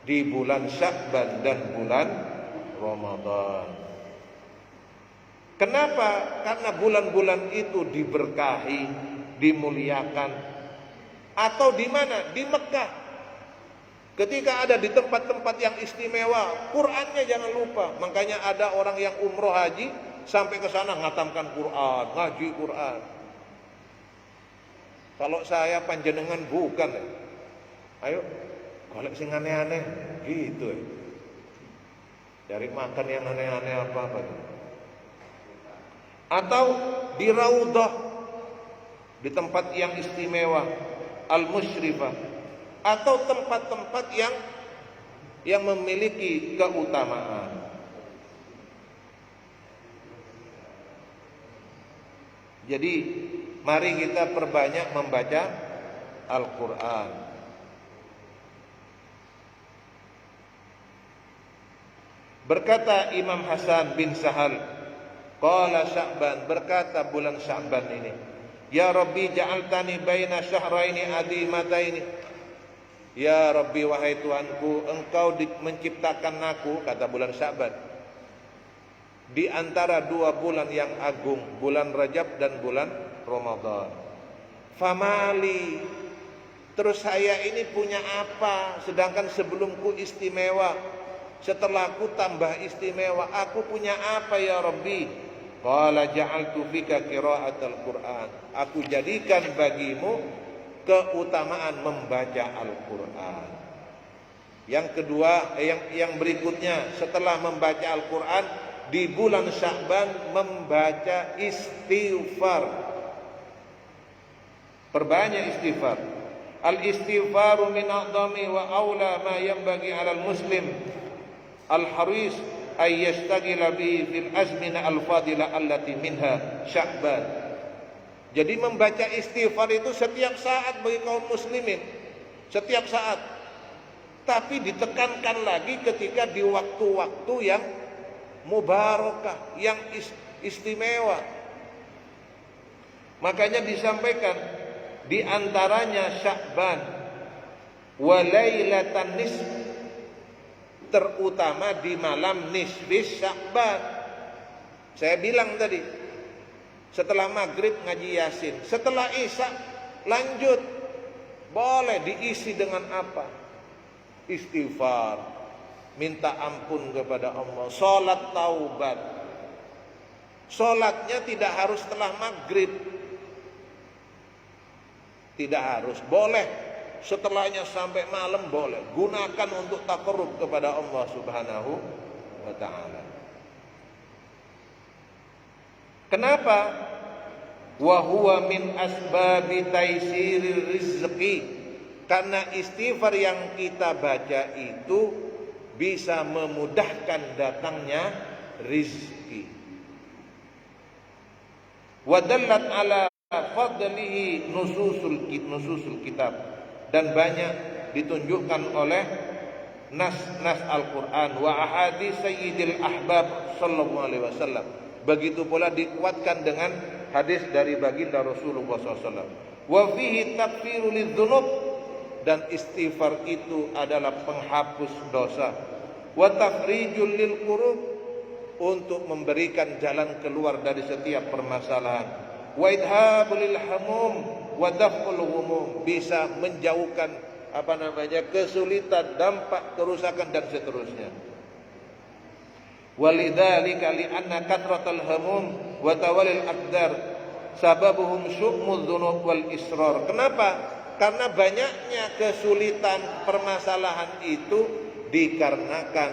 di bulan Sya'ban dan bulan Ramadan. Kenapa? Karena bulan-bulan itu diberkahi, dimuliakan. Atau di mana? Di Mekah. Ketika ada di tempat-tempat yang istimewa, Qur'annya jangan lupa. Makanya ada orang yang umroh haji sampai ke sana ngatamkan Qur'an, ngaji Qur'an. Kalau saya panjenengan bukan, ayo golek sing aneh-aneh gitu ya. Cari makan yang aneh-aneh apa-apa. Atau di Raudhah, di tempat yang istimewa, Al-Musyrifah, atau tempat-tempat yang memiliki keutamaan. Jadi mari kita perbanyak membaca Al-Quran. Berkata Imam Hasan bin Sahal, qala Sya'ban, berkata bulan Sya'ban ini, ya Rabbi ja'altani baina syahraini adimataini. Ya Rabbi, wahai Tuhanku, engkau menciptakan aku, kata bulan Sya'ban, di antara dua bulan yang agung, bulan Rajab dan bulan Ramadan. Famali, terus saya ini punya apa? Sedangkan sebelumku istimewa, setelahku tambah istimewa. Aku punya apa ya Rabbi? Qala ja'altu fika qira'atal Qur'an. Aku jadikan bagimu keutamaan membaca Al-Qur'an. Yang kedua, yang berikutnya setelah membaca Al-Qur'an, di bulan Sya'ban membaca istighfar. Perbanyak istighfar. Al-istighfaru min a'dhami wa aula ma yanbaghi 'alal muslim al-haris ay yashtagila bihi fil azmina al-fadila allati minha Sya'ban. Jadi membaca istighfar itu setiap saat bagi kaum muslimin, setiap saat. Tapi ditekankan lagi ketika di waktu-waktu yang mubarakah, yang istimewa. Makanya disampaikan di antaranya Sya'ban wa lailatan nisf, terutama di malam nisfis Sya'ban. Saya bilang tadi, setelah maghrib ngaji Yasin, setelah Isya lanjut, boleh diisi dengan apa? Istighfar, minta ampun kepada Allah, sholat taubat. Sholatnya tidak harus setelah maghrib, tidak harus, boleh setelahnya sampai malam, boleh. Gunakan untuk taqarrub kepada Allah Subhanahu wa ta'ala. Kenapa? Wa huwa min asbabi taisirir rizqi. Karena istighfar yang kita baca itu bisa memudahkan datangnya rizki. Wa dallat ala fadlihi nususul kitab, dan banyak ditunjukkan oleh nas-nas Al-Qur'an wa ahadits sayyidil ahbab sallallahu alaihi wasallam. Begitu pula dikuatkan dengan hadis dari baginda Rasulullah SAW. Wa fihi takfiru lidzunub, dan istighfar itu adalah penghapus dosa. Wa tafrijul lil kurub, untuk memberikan jalan keluar dari setiap permasalahan. Wa idhabul lil hamum wa daf'ul humum, bisa menjauhkan kesulitan, dampak kerusakan dan seterusnya. Walidzalika li'anna kathratal hamum wa tawalil aqdar sababuhum syu'mudz dzunub wal israr. Kenapa? Karena banyaknya kesulitan, permasalahan itu dikarenakan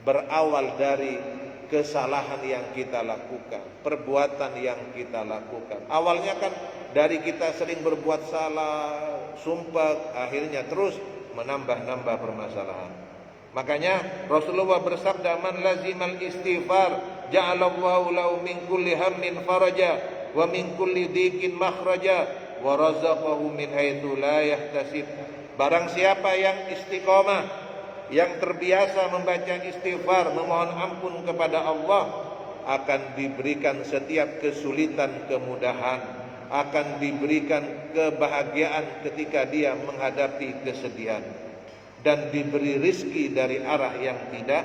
berawal dari kesalahan yang kita lakukan, perbuatan yang kita lakukan. Awalnya kan dari kita sering berbuat salah, sumpah, akhirnya terus menambah-nambah permasalahan. Makanya Rasulullah bersabda, man lazimal istighfar ja'alallahu lahu min kulli hammin faraja wa min kulli dhiqin makhraja wa razaqahu min haitsu la yahtasib. Barang siapa yang istiqomah, yang terbiasa membaca istighfar, memohon ampun kepada Allah, akan diberikan setiap kesulitan kemudahan, akan diberikan kebahagiaan ketika dia menghadapi kesedihan, dan diberi rizki dari arah yang tidak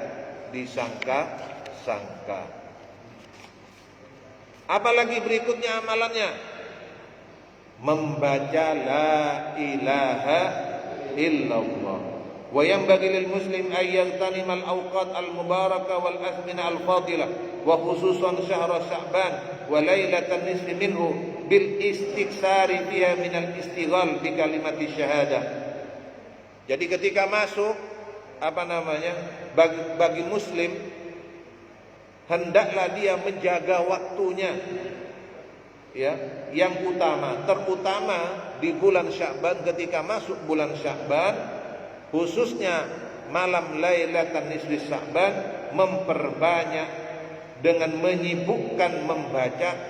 disangka-sangka. Apalagi berikutnya amalannya, membaca la ilaha illallah. Wa yanbaghi lil muslim an yaghtanima al awqat al mubarakah wal azmina al fadilah wa khususan syahr Sya'ban wa lailatan nisfi minhu bil istiksari fiha min al istighal bi kalimati syahadah. Jadi ketika masuk bagi muslim, hendaklah dia menjaga waktunya, ya, yang utama, terutama di bulan Sya'ban. Ketika masuk bulan Sya'ban, khususnya malam Lailatan Nisfi Sya'ban, memperbanyak dengan menyibukkan membaca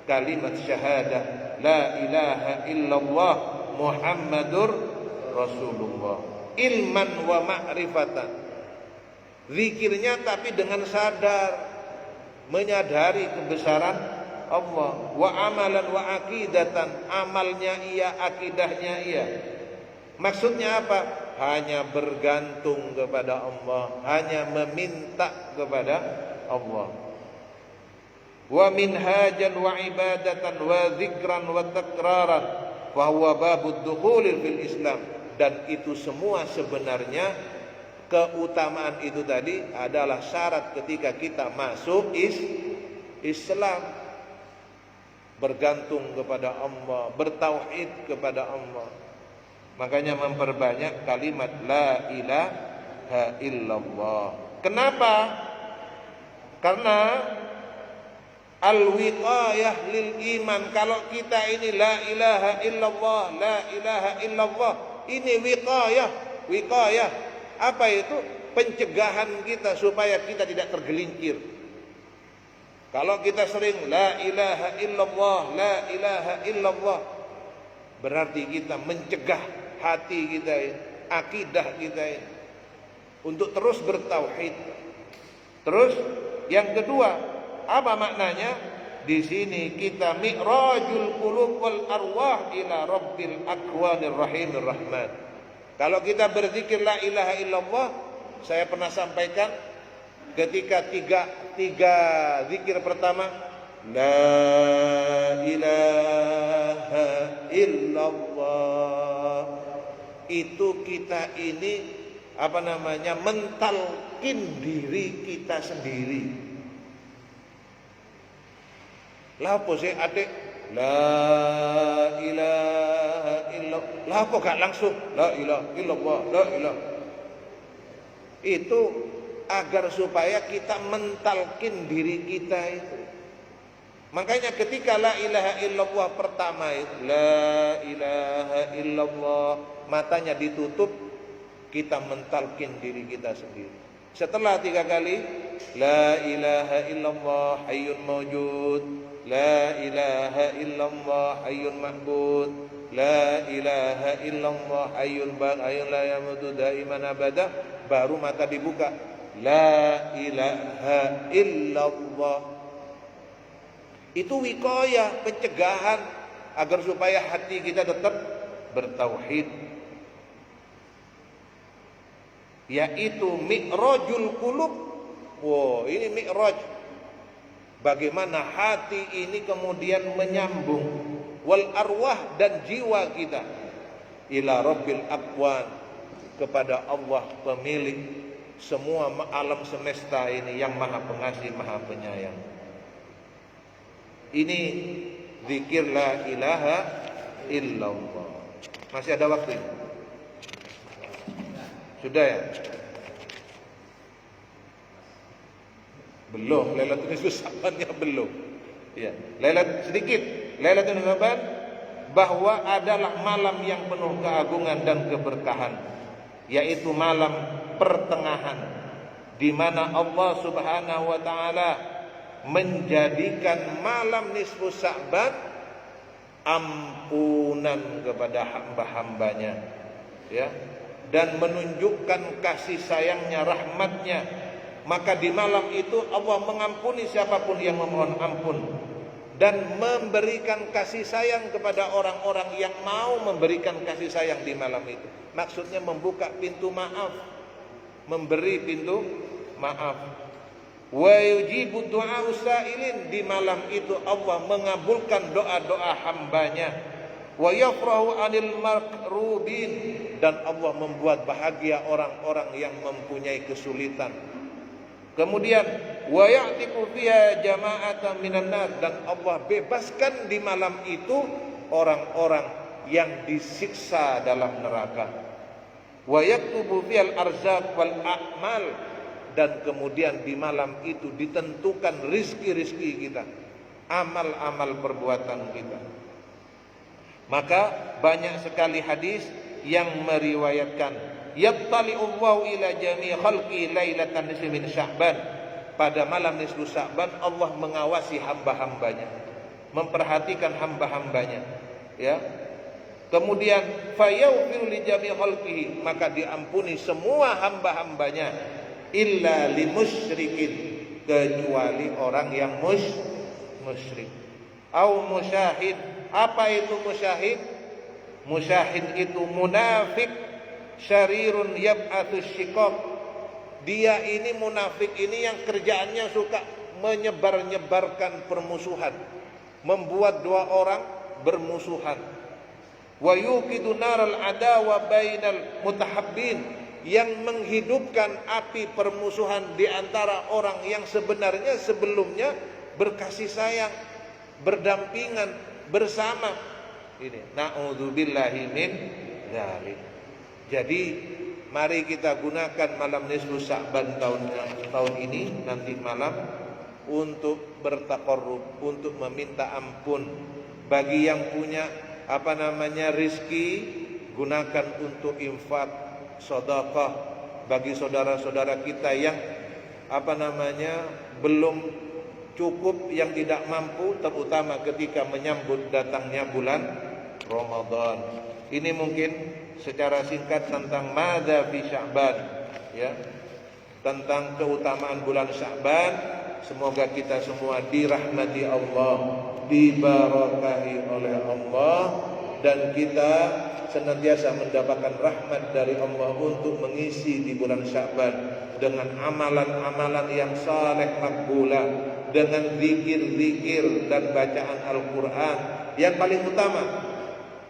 kalimat syahadah la ilaha illallah Muhammadur Rasulullah, ilman wa ma'rifatan. Zikirnya tapi dengan sadar, menyadari kebesaran Allah, wa amalan wa akidatan, amalnya iya, akidahnya iya. Maksudnya apa? Hanya bergantung kepada Allah, hanya meminta kepada Allah. Wa minhajan wa ibadatan wa zikran wa takraran fa huwa babud dukhul fil Islam. Dan itu semua sebenarnya, keutamaan itu tadi adalah syarat ketika kita masuk Islam. Bergantung kepada Allah, bertauhid kepada Allah. Makanya memperbanyak kalimat la ilaha illallah. Kenapa? Karena al-wiqayah lil iman. Kalau kita ini la ilaha illallah, la ilaha illallah, ini wiqayah. Apa itu? Pencegahan kita supaya kita tidak tergelincir. Kalau kita sering la ilaha illallah, la ilaha illallah, berarti kita mencegah hati kita ini, akidah kita ini, untuk terus bertauhid. Terus yang kedua, apa maknanya? Di sini kita mi'rajul qulub wal arwah ila rabbil akwanir rahimir rahman. Kalau kita berzikir la ilaha illallah, saya pernah sampaikan ketika tiga zikir pertama, la ilaha illallah, itu kita ini mentalkin diri kita sendiri. Lah apa sih adik? La ilaha illallah. Lah apa gak langsung la ilaha illallah, la ilaha. Itu agar supaya kita mentalkin diri kita itu. Makanya ketika la ilaha illallah pertama itu, la ilaha illallah, matanya ditutup, kita mentalkin diri kita sendiri. Setelah 3 kali, la ilaha illallah hayyun mawjud, la ilaha illallah hayyun ma'bud, la ilaha illallah hayyun la yamutu daiman abada, baru mata dibuka, la ilaha illallah. Itu wiqayah, pencegahan agar supaya hati kita tetap bertauhid, yaitu mi'rajul qulub. Wow, ini mi'raj, bagaimana hati ini kemudian menyambung wal arwah, dan jiwa kita ila rabbil akwan, kepada Allah pemilik semua alam semesta ini yang maha pengasih, maha penyayang. Ini zikir la ilaha illallah. Masih ada waktu ini? Sudah ya? Belum, Lailatul Nisfi Sya'bannya belum. Ya, sedikit. Lailatul Nisfi Sya'ban bahwa adalah malam yang penuh keagungan dan keberkahan, yaitu malam pertengahan, di mana Allah Subhanahu wa taala menjadikan malam nisfu Sya'ban ampunan kepada hamba-hambanya, ya, dan menunjukkan kasih sayangnya, rahmatnya. Maka di malam itu Allah mengampuni siapapun yang memohon ampun, dan memberikan kasih sayang kepada orang-orang yang mau memberikan kasih sayang di malam itu. Maksudnya membuka pintu maaf, memberi pintu maaf. Wa yujibu du'a usailin, di malam itu Allah mengabulkan doa-doa hambanya. Wa yafrahu 'anil makrubin, dan Allah membuat bahagia orang-orang yang mempunyai kesulitan. Kemudian wa ya'tiqu fiha jama'atan minan nar, dan Allah bebaskan di malam itu orang-orang yang disiksa dalam neraka. Wa yaktubu fihal arzaq wal a'mal, dan kemudian di malam itu ditentukan rizki-rizki kita, amal-amal perbuatan kita. Maka banyak sekali hadis yang meriwayatkan yattali'ullahu ila jami' khalqi lailatan nisfi min Sya'ban, pada malam nisfu Sya'ban Allah mengawasi hamba-hambanya, memperhatikan hamba-hambanya, ya. Kemudian fayaghfiru li jami' khalqihi, maka diampuni semua hamba-hambanya, illa limusyrikin, kecuali orang yang musyrik. Au musyahid. Apa itu musyahid? Musyahid itu munafik syarirun yab'atsus syiqaq. Dia ini munafik ini yang kerjaannya suka menyebar-nyebarkan permusuhan, membuat dua orang bermusuhan. Wa yuqidu naral adawa bainal mutahabbin, yang menghidupkan api permusuhan di antara orang yang sebenarnya sebelumnya berkasih sayang, berdampingan, bersama. Ini na'udzubillahi min dzalik. Jadi mari kita gunakan malam nisfu Sya'ban tahun ini, nanti malam, untuk bertaqarrub, untuk meminta ampun. Bagi yang punya rizki, gunakan untuk infak, sedekah. Bagi saudara-saudara kita yang belum cukup, yang tidak mampu, terutama ketika menyambut datangnya bulan Ramadan. Ini mungkin secara singkat tentang madza fi Sya'ban, ya, tentang keutamaan bulan Sya'ban. Semoga kita semua dirahmati Allah, diberkahi oleh Allah, dan kita senantiasa mendapatkan rahmat dari Allah untuk mengisi di bulan Sya'ban dengan amalan-amalan yang saleh makbulah, dengan zikir-zikir dan bacaan Al-Quran. Yang paling utama,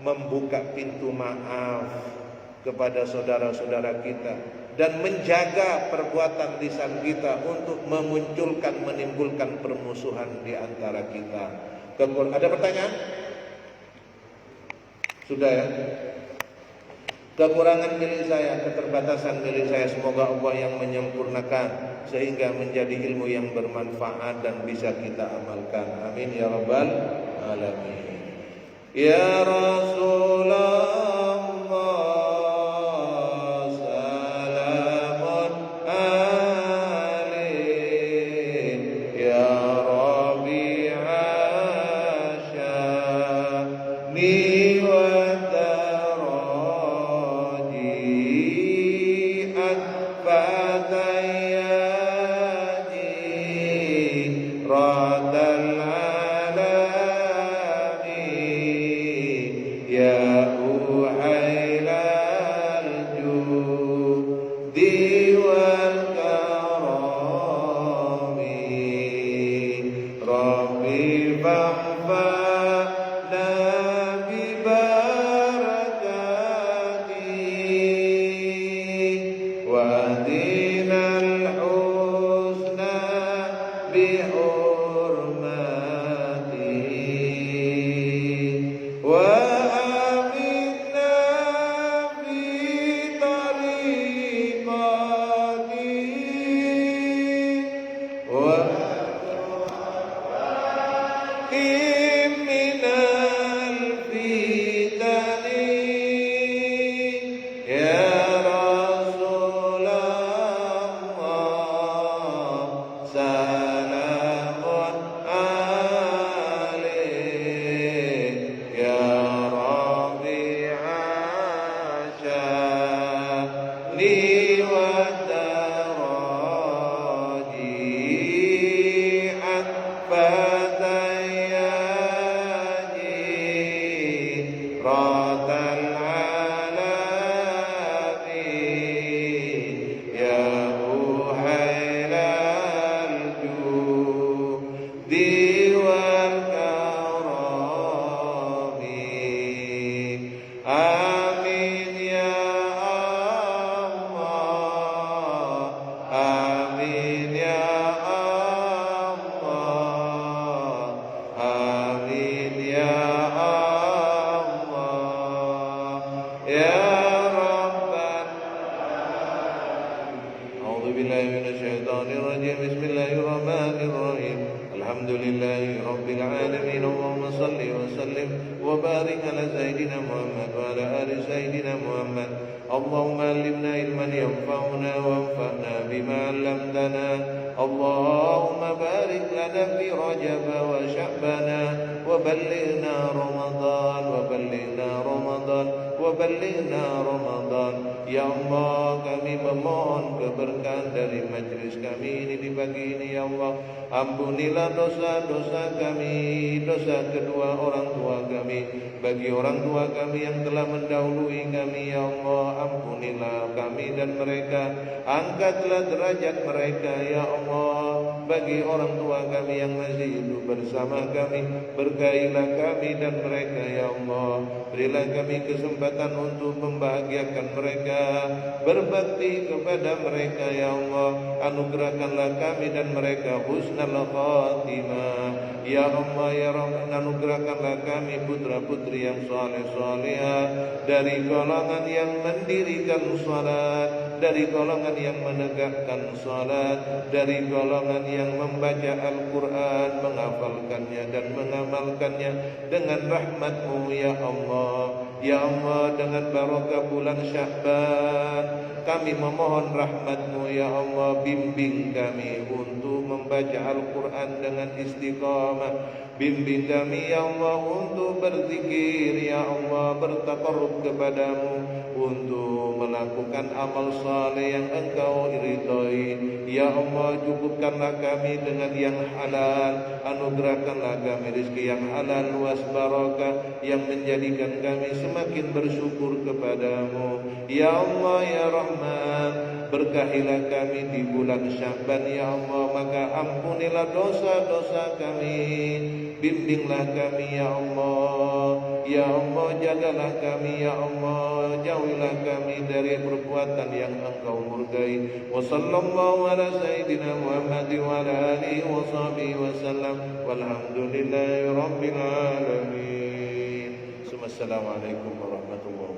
membuka pintu maaf kepada saudara-saudara kita, dan menjaga perbuatan lisan kita untuk menimbulkan permusuhan di antara kita. Ada pertanyaan? Sudah, ya? Kekurangan milik saya, keterbatasan milik saya, semoga Allah yang menyempurnakan sehingga menjadi ilmu yang bermanfaat dan bisa kita amalkan. Amin ya rabbal alamin. Ya Rasulullah, salamun alaik, ya Rabi'a sya'ni فتيا والكرم آمين يا الله آمين يا الله آمين يا الله يا أعوذ بالله من الشيطان الرجيم بسم الله الرحمن الرحيم الحمد لله رب العالمين اللهم صل وسلم وبارك على سيدنا محمد وعلى آل سيدنا محمد اللهم علمنا علما ينفعنا وانفعنا بما علمتنا اللهم بارك لنا في رجب وشعبان وبلغنا رمضان Ya Allah, kami memohon keberkahan dari majlis kami ini di pagi ini ya Allah. Ampunilah dosa-dosa kami, dosa kedua orang tua kami, bagi orang tua kami yang telah mendahului kami ya Allah. Ampunilah kami dan mereka, angkatlah derajat mereka ya Allah. Bagi orang tua kami yang masih hidup bersama kami, berkailah kami dan mereka ya Allah. Berilah kami kesempatan untuk membahagiakan mereka, berbakti kepada mereka ya Allah. Anugerahkanlah kami dan mereka husnul khatimah ya Allah ya Rabb. Anugerahkanlah kami putra-putri yang saleh-salehah, dari golongan yang mendirikan salat, dari golongan yang menegakkan salat, dari golongan yang membaca Al-Quran, menghafalkannya dan mengamalkannya dengan rahmat-Mu ya Allah. Ya Allah, dengan barokah bulan Sya'ban, kami memohon rahmat-Mu ya Allah. Bimbing kami untuk membaca Al-Quran dengan istiqamah. Bimbing kami ya Allah untuk berzikir ya Allah, bertaqarrub kepadamu, untuk melakukan amal saleh yang Engkau ridhai ya Allah. Cukupkanlah kami dengan yang halal, anugerahkanlah kami rezeki yang halal luas barakah, yang menjadikan kami semakin bersyukur kepadamu ya Allah ya Rahman. Berkahilah kami di bulan Sya'ban ya Allah, maka ampunilah dosa-dosa kami, bimbinglah kami ya Allah. Ya Allah, jagalah kami ya Allah, jauhilah kami dari perbuatan yang Engkau murkai. Wa sallallahu ala sayyidina Muhammad wa ala alihi wa sahbihi wa sallam, walhamdulillahi rabbil alamin. Assalamualaikum warahmatullahi wabarakatuh.